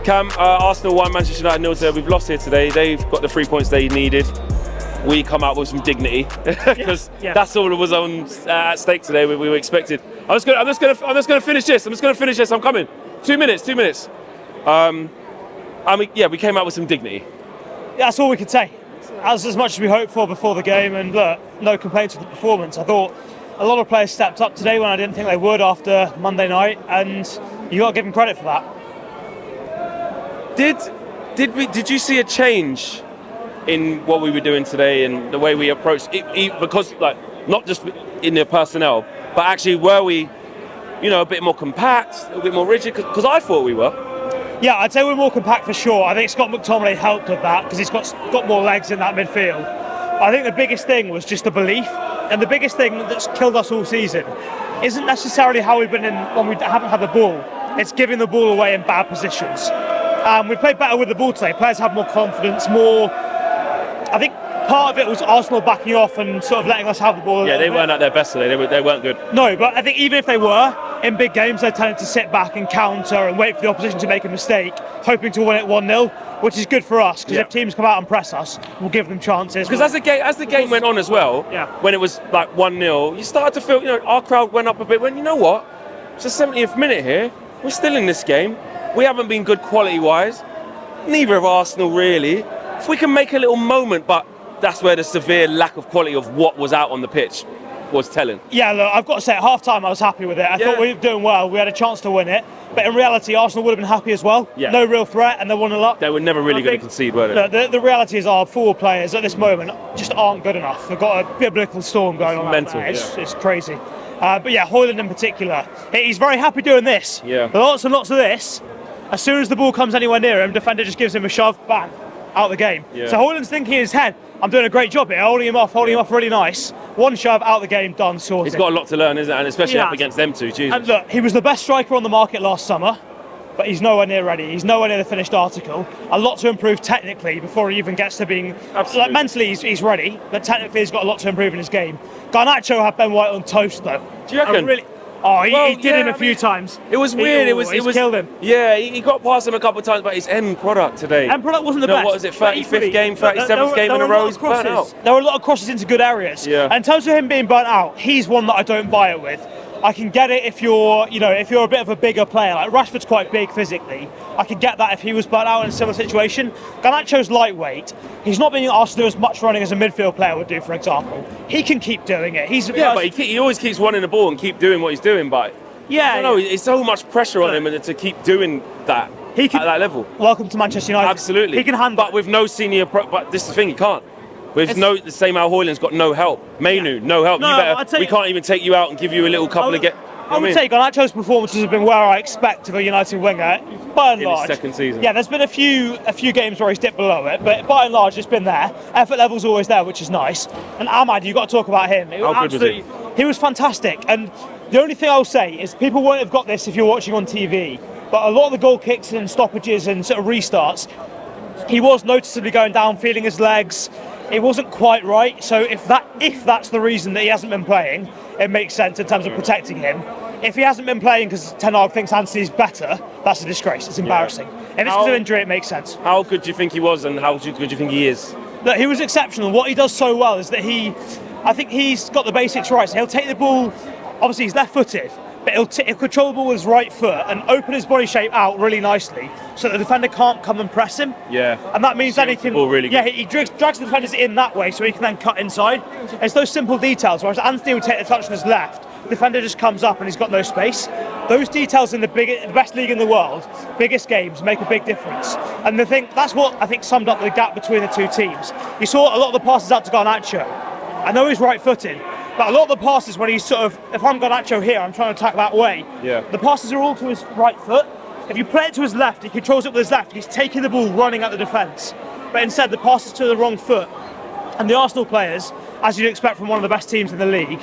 Cam, Arsenal 1, Manchester United 0. We've lost here today. They've got the 3 points they needed. We come out with some dignity because that's all that was on at stake today. We were expected. I'm just gonna finish this. I'm coming. 2 minutes. We came out with some dignity. Yeah, that's all we could say. As much as we hoped for before the game, and look, no complaints with the performance. I thought a lot of players stepped up today when I didn't think they would after Monday night, and you got to give them credit for that. Did you see a change in what we were doing today and the way we approached it, because not just in the personnel, but actually were we, a bit more compact, a bit more rigid? Because I thought we were. Yeah, I'd say we're more compact for sure. I think Scott McTominay helped with that because he's got more legs in that midfield. I think the biggest thing was just the belief, and the biggest thing that's killed us all season isn't necessarily how we've been in when we haven't had the ball. It's giving the ball away in bad positions. We played better with the ball today. Players have more confidence, I think part of it was Arsenal backing off and sort of letting us have the ball. Yeah, they weren't at their best today. They weren't good. No, but I think even if they were, in big games they tended to sit back and counter and wait for the opposition to make a mistake, hoping to win it 1-0, which is good for us because if teams come out and press us, we'll give them chances. Because as the game went on as well, when it was like 1-0, you started to feel, our crowd went up a bit. When you know what, it's the 70th minute here. We're still in this game. We haven't been good quality-wise. Neither of Arsenal really. If we can make a little moment, but that's where the severe lack of quality of what was out on the pitch was telling. Yeah, look, I've got to say, at half-time I was happy with it. I thought we were doing well. We had a chance to win it. But in reality, Arsenal would have been happy as well. Yeah. No real threat, and they won a lot. They were never really going to concede, were they? Look, the reality is our forward players at this moment just aren't good enough. They've got a biblical storm going on. Mental, it's crazy. But yeah, Højlund in particular, he's very happy doing this. Yeah. Lots and lots of this. As soon as the ball comes anywhere near him, defender just gives him a shove, bang, out the game. Yeah. So Højlund's thinking in his head, I'm doing a great job here, holding him off really nice. One shove, out the game, done, sorted. He's got a lot to learn, isn't it? And especially up against them two, Jesus. And look, he was the best striker on the market last summer, but he's nowhere near ready. He's nowhere near the finished article. A lot to improve technically before he even gets to being... mentally, he's ready, but technically he's got a lot to improve in his game. Garnacho had Ben White on toast, though. Do you reckon? He did him a few times. It was weird. It was killed him. Yeah, he got past him a couple of times, but his end product today. End product wasn't the best. What was it? 35th game, 37th game in a row. He's burnt out. There were a lot of crosses into good areas. Yeah. And in terms of him being burnt out, he's one that I don't buy it with. I can get it if you're a bit of a bigger player. Like Rashford's quite big physically. I can get that if he was burnt out in a similar situation. Garnacho's lightweight. He's not being asked to do as much running as a midfield player would do, for example. He can keep doing it. But he always keeps wanting the ball and keep doing what he's doing. But I don't know, it's so much pressure on him to keep doing that at that level. Welcome to Manchester United. Absolutely. He can handle. But with no senior. But this is the thing, he can't. The same Al Højlund's got no help. Mainu, no help. We can't even take you out and give you a little couple of I would say Garnacho's performances have been where I expect of a United winger, by and large. In his second season. Yeah, there's been a few games where he's dipped below it, but by and large it's been there. Effort level's always there, which is nice. And Ahmad, you've got to talk about him. How good was he? He was fantastic. And the only thing I'll say is people won't have got this if you're watching on TV, but a lot of the goal kicks and stoppages and sort of restarts, he was noticeably going down, feeling his legs. It wasn't quite right. So if that's the reason that he hasn't been playing, it makes sense in terms of protecting him. If he hasn't been playing because Ten Hag thinks Anthony's better, that's a disgrace. It's embarrassing. If it's because of injury, it makes sense. How good do you think he was, and how good do you think he is? Look, he was exceptional. What he does so well is that I think he's got the basics right. So he'll take the ball. Obviously, he's left-footed, but he'll control the ball with his right foot and open his body shape out really nicely, so that the defender can't come and press him. Yeah. And that means that he can. Really he drags the defenders in that way, so he can then cut inside. It's those simple details. Whereas Anthony would take the touch on his left. Defender just comes up and he's got no space. Those details in the best league in the world, biggest games, make a big difference. And that's what I think summed up the gap between the two teams. You saw a lot of the passes out to Garnacho. I know he's right-footed, but a lot of the passes when he's sort of, if I'm Garnacho here, I'm trying to attack that way. Yeah. The passes are all to his right foot. If you play it to his left, he controls it with his left. He's taking the ball running at the defence. But instead, the pass is to the wrong foot. And the Arsenal players, as you'd expect from one of the best teams in the league,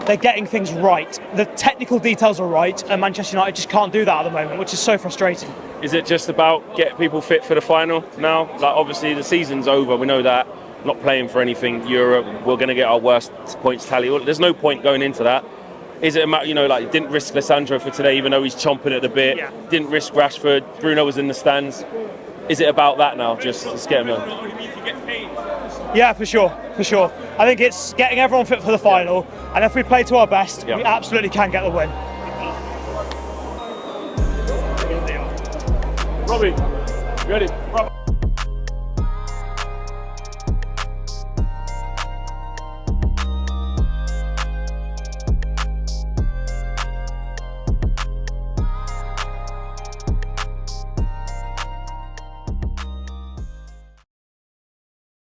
they're getting things right. The technical details are right, and Manchester United just can't do that at the moment, which is so frustrating. Is it just about getting people fit for the final now? Like, obviously the season's over, we know that. Not playing for anything Europe, we're going to get our worst points tally. There's no point going into that. Is it a matter, you know, like didn't risk Lissandro for today, even though he's chomping at the bit? Yeah. Didn't risk Rashford. Bruno was in the stands. Is it about that now? Just get him on. Yeah, for sure. I think it's getting everyone fit for the final, and if we play to our best, we absolutely can get the win. Robbie, ready?